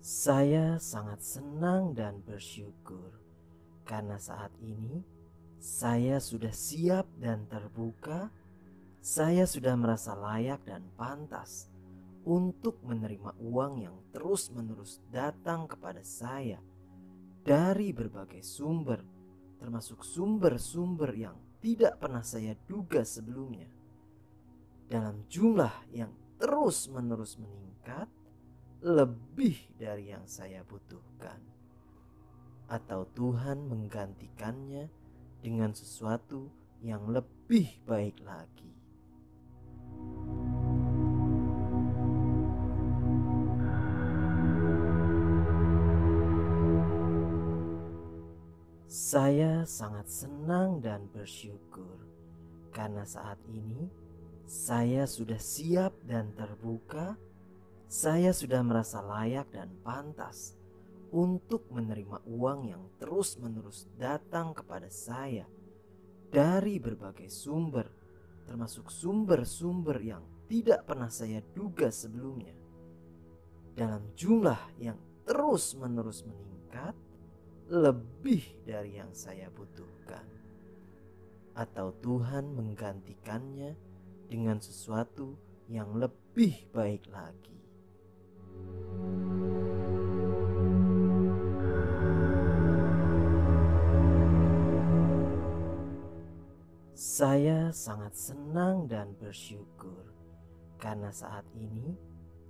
Saya sangat senang dan bersyukur karena saat ini saya sudah siap dan terbuka. Saya sudah merasa layak dan pantas untuk menerima uang yang terus-menerus datang kepada saya dari berbagai sumber, termasuk sumber-sumber yang tidak pernah saya duga sebelumnya, dalam jumlah yang terus-menerus meningkat, lebih dari yang saya butuhkan. Atau Tuhan menggantikannya dengan sesuatu yang lebih baik lagi. Saya sangat senang dan bersyukur karena saat ini saya sudah siap dan terbuka. Saya sudah merasa layak dan pantas untuk menerima uang yang terus-menerus datang kepada saya dari berbagai sumber, termasuk sumber-sumber yang tidak pernah saya duga sebelumnya, dalam jumlah yang terus-menerus meningkat, lebih dari yang saya butuhkan. Atau Tuhan menggantikannya dengan sesuatu yang lebih baik lagi. Saya sangat senang dan bersyukur karena saat ini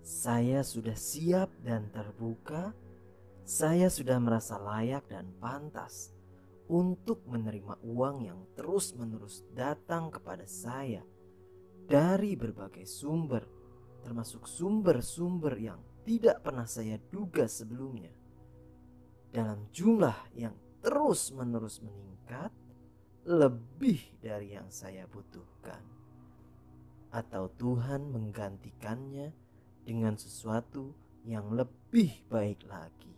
saya sudah siap dan terbuka. Saya sudah merasa layak dan pantas untuk menerima uang yang terus-menerus datang kepada saya dari berbagai sumber, termasuk sumber-sumber yang tidak pernah saya duga sebelumnya, dalam jumlah yang terus-menerus meningkat, lebih dari yang saya butuhkan. Atau Tuhan menggantikannya dengan sesuatu yang lebih baik lagi.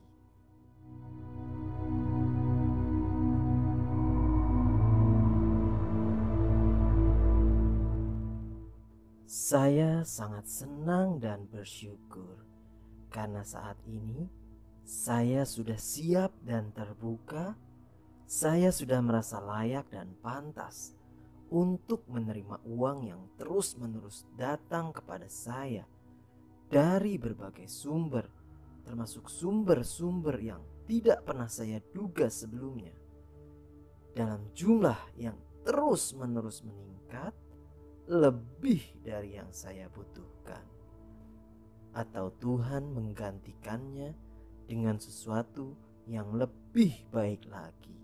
Saya sangat senang dan bersyukur karena saat ini saya sudah siap dan terbuka. Saya sudah merasa layak dan pantas untuk menerima uang yang terus-menerus datang kepada saya dari berbagai sumber, termasuk sumber-sumber yang tidak pernah saya duga sebelumnya, dalam jumlah yang terus-menerus meningkat, lebih dari yang saya butuhkan. Atau Tuhan menggantikannya dengan sesuatu yang lebih baik lagi.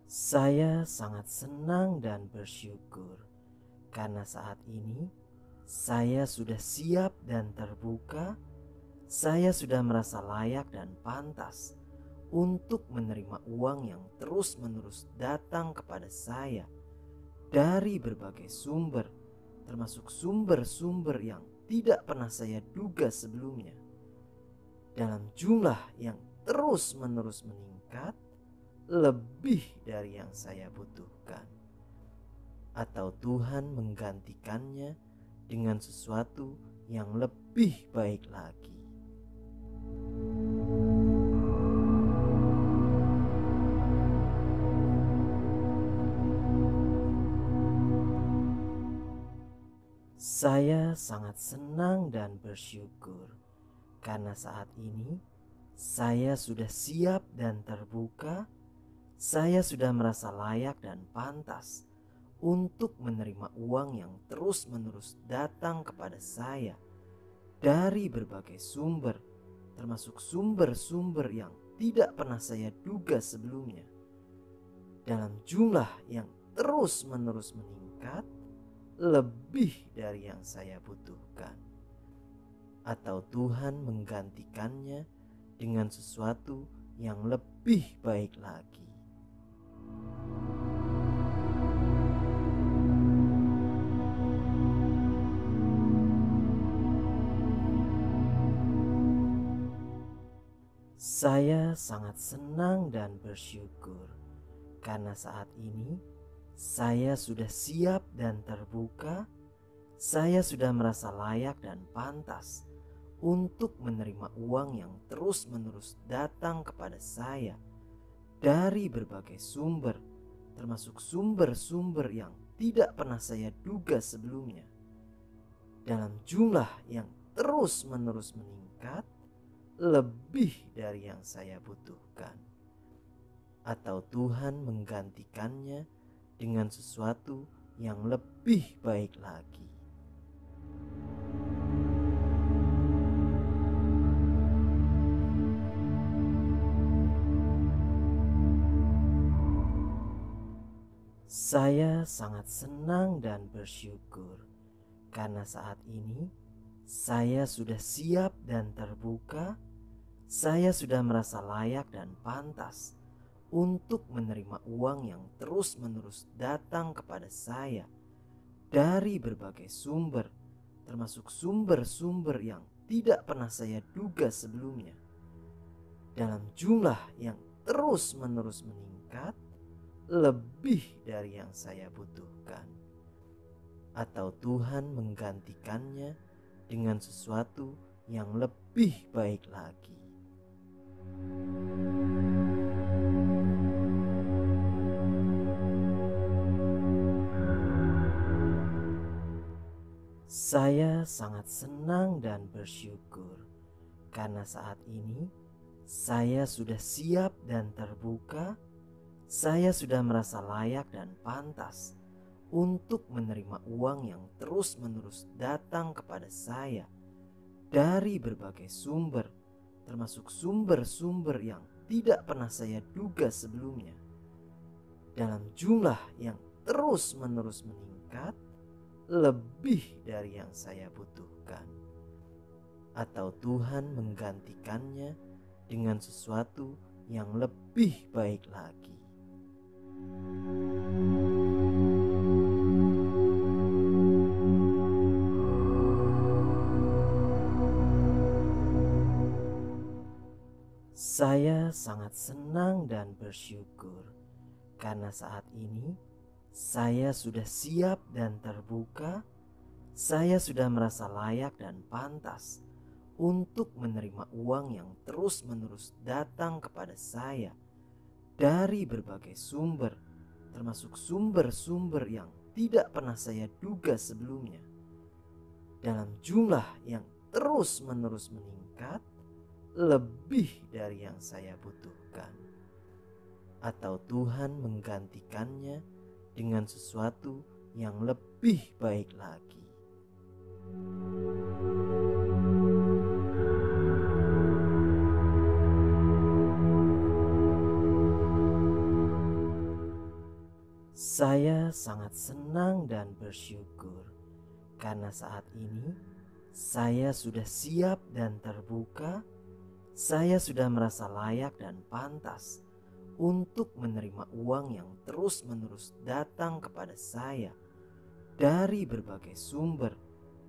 Saya sangat senang dan bersyukur karena saat ini saya sudah siap dan terbuka. Saya sudah merasa layak dan pantas untuk menerima uang yang terus-menerus datang kepada saya dari berbagai sumber, termasuk sumber-sumber yang tidak pernah saya duga sebelumnya, dalam jumlah yang terus-menerus meningkat, lebih dari yang saya butuhkan. Atau Tuhan menggantikannya dengan sesuatu yang lebih baik lagi. Saya sangat senang dan bersyukur karena saat ini saya sudah siap dan terbuka. Saya sudah merasa layak dan pantas untuk menerima uang yang terus-menerus datang kepada saya dari berbagai sumber, termasuk sumber-sumber yang tidak pernah saya duga sebelumnya, dalam jumlah yang terus-menerus meningkat, lebih dari yang saya butuhkan. Atau Tuhan menggantikannya dengan sesuatu yang lebih baik lagi. Saya sangat senang dan bersyukur karena saat ini saya sudah siap dan terbuka. Saya sudah merasa layak dan pantas untuk menerima uang yang terus-menerus datang kepada saya dari berbagai sumber, termasuk sumber-sumber yang tidak pernah saya duga sebelumnya, dalam jumlah yang terus-menerus meningkat, lebih dari yang saya butuhkan. Atau Tuhan menggantikannya dengan sesuatu yang lebih baik lagi. Saya sangat senang dan bersyukur karena saat ini saya sudah siap dan terbuka. Saya sudah merasa layak dan pantas untuk menerima uang yang terus-menerus datang kepada saya dari berbagai sumber, termasuk sumber-sumber yang tidak pernah saya duga sebelumnya, dalam jumlah yang terus-menerus meningkat, lebih dari yang saya butuhkan. Atau Tuhan menggantikannya dengan sesuatu yang lebih baik lagi. Saya sangat senang dan bersyukur karena saat ini saya sudah siap dan terbuka. Saya sudah merasa layak dan pantas untuk menerima uang yang terus-menerus datang kepada saya dari berbagai sumber, termasuk sumber-sumber yang tidak pernah saya duga sebelumnya, dalam jumlah yang terus-menerus meningkat, lebih dari yang saya butuhkan. Atau Tuhan menggantikannya dengan sesuatu yang lebih baik lagi. Saya sangat senang dan bersyukur karena saat ini saya sudah siap dan terbuka. Saya sudah merasa layak dan pantas untuk menerima uang yang terus-menerus datang kepada saya dari berbagai sumber, termasuk sumber-sumber yang tidak pernah saya duga sebelumnya, dalam jumlah yang terus-menerus meningkat, lebih dari yang saya butuhkan. Atau Tuhan menggantikannya dengan sesuatu yang lebih baik lagi. Saya sangat senang dan bersyukur karena saat ini saya sudah siap dan terbuka. Saya sudah merasa layak dan pantas untuk menerima uang yang terus-menerus datang kepada saya dari berbagai sumber,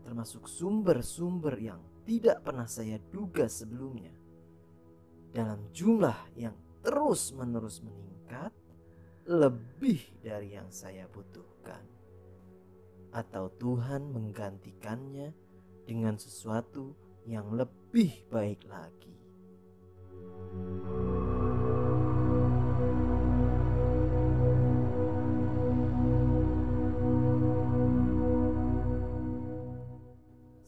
termasuk sumber-sumber yang tidak pernah saya duga sebelumnya, dalam jumlah yang terus-menerus meningkat, lebih dari yang saya butuhkan. Atau Tuhan menggantikannya dengan sesuatu yang lebih baik lagi.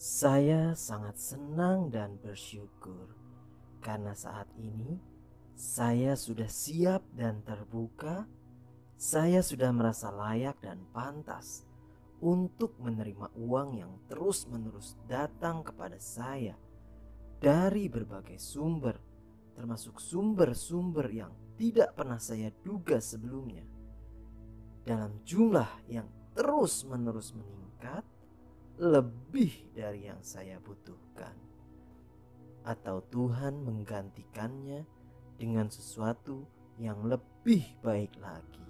Saya sangat senang dan bersyukur karena saat ini saya sudah siap dan terbuka. Saya sudah merasa layak dan pantas untuk menerima uang yang terus-menerus datang kepada saya dari berbagai sumber, termasuk sumber-sumber yang tidak pernah saya duga sebelumnya, dalam jumlah yang terus-menerus meningkat, lebih dari yang saya butuhkan. Atau Tuhan menggantikannya dengan sesuatu yang lebih baik lagi.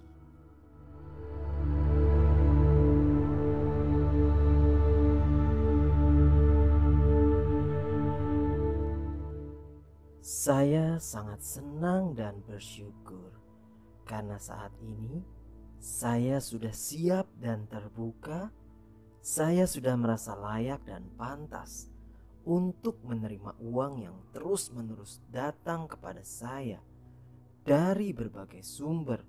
Saya sangat senang dan bersyukur karena saat ini saya sudah siap dan terbuka. Saya sudah merasa layak dan pantas untuk menerima uang yang terus-menerus datang kepada saya dari berbagai sumber,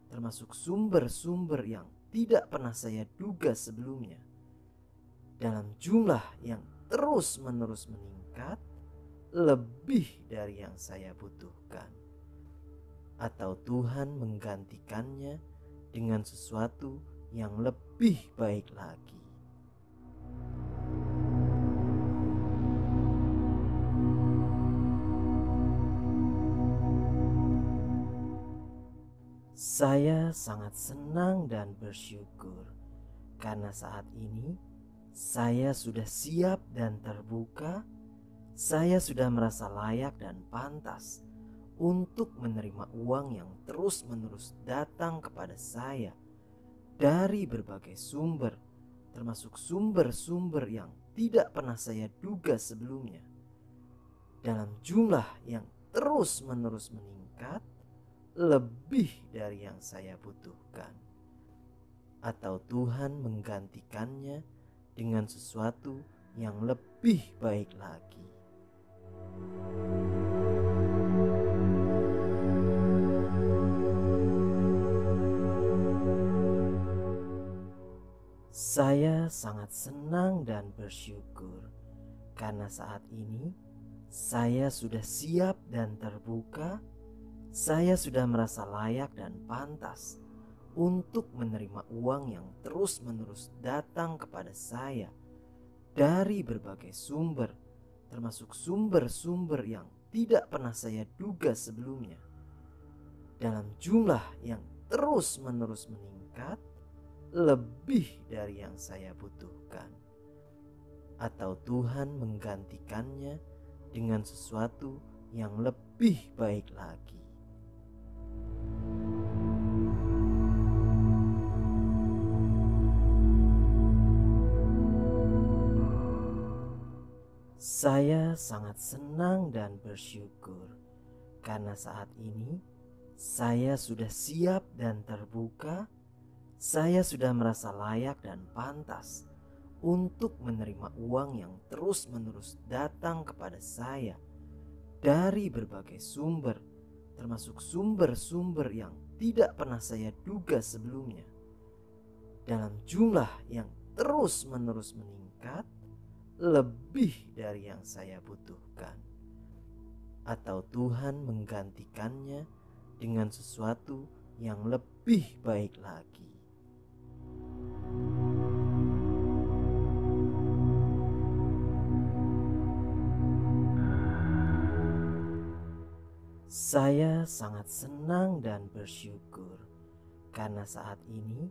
termasuk sumber-sumber yang tidak pernah saya duga sebelumnya, dalam jumlah yang terus-menerus meningkat, lebih dari yang saya butuhkan. Atau Tuhan menggantikannya dengan sesuatu yang lebih baik lagi. Saya sangat senang dan bersyukur karena saat ini saya sudah siap dan terbuka. Saya sudah merasa layak dan pantas untuk menerima uang yang terus-menerus datang kepada saya dari berbagai sumber, termasuk sumber-sumber yang tidak pernah saya duga sebelumnya, dalam jumlah yang terus-menerus meningkat, lebih dari yang saya butuhkan. Atau Tuhan menggantikannya dengan sesuatu yang lebih baik lagi. Saya sangat senang dan bersyukur karena saat ini saya sudah siap dan terbuka. Saya sudah merasa layak dan pantas untuk menerima uang yang terus-menerus datang kepada saya dari berbagai sumber, termasuk sumber-sumber yang tidak pernah saya duga sebelumnya, dalam jumlah yang terus-menerus meningkat, lebih dari yang saya butuhkan. Atau Tuhan menggantikannya dengan sesuatu yang lebih baik lagi. Saya sangat senang dan bersyukur karena saat ini saya sudah siap dan terbuka. Saya sudah merasa layak dan pantas untuk menerima uang yang terus-menerus datang kepada saya dari berbagai sumber, termasuk sumber-sumber yang tidak pernah saya duga sebelumnya, dalam jumlah yang terus-menerus meningkat, lebih dari yang saya butuhkan. Atau Tuhan menggantikannya dengan sesuatu yang lebih baik lagi. Saya sangat senang dan bersyukur karena saat ini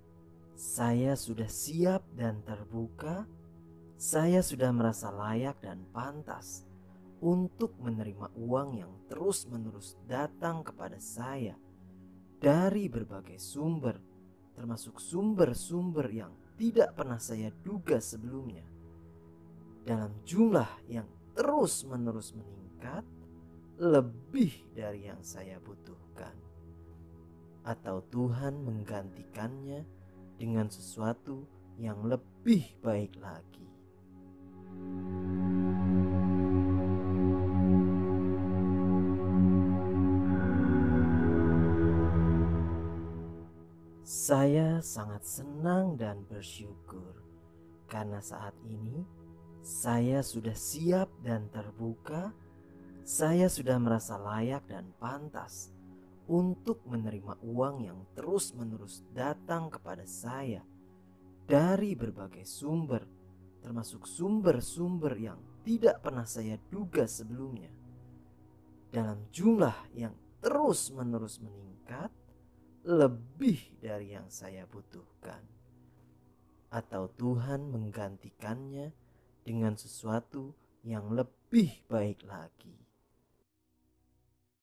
saya sudah siap dan terbuka. Saya sudah merasa layak dan pantas untuk menerima uang yang terus-menerus datang kepada saya dari berbagai sumber, termasuk sumber-sumber yang tidak pernah saya duga sebelumnya, dalam jumlah yang terus-menerus meningkat, lebih dari yang saya butuhkan. Atau Tuhan menggantikannya dengan sesuatu yang lebih baik lagi. Saya sangat senang dan bersyukur karena saat ini saya sudah siap dan terbuka. Saya sudah merasa layak dan pantas untuk menerima uang yang terus-menerus datang kepada saya dari berbagai sumber, termasuk sumber-sumber yang tidak pernah saya duga sebelumnya, dalam jumlah yang terus-menerus meningkat, lebih dari yang saya butuhkan. Atau Tuhan menggantikannya dengan sesuatu yang lebih baik lagi.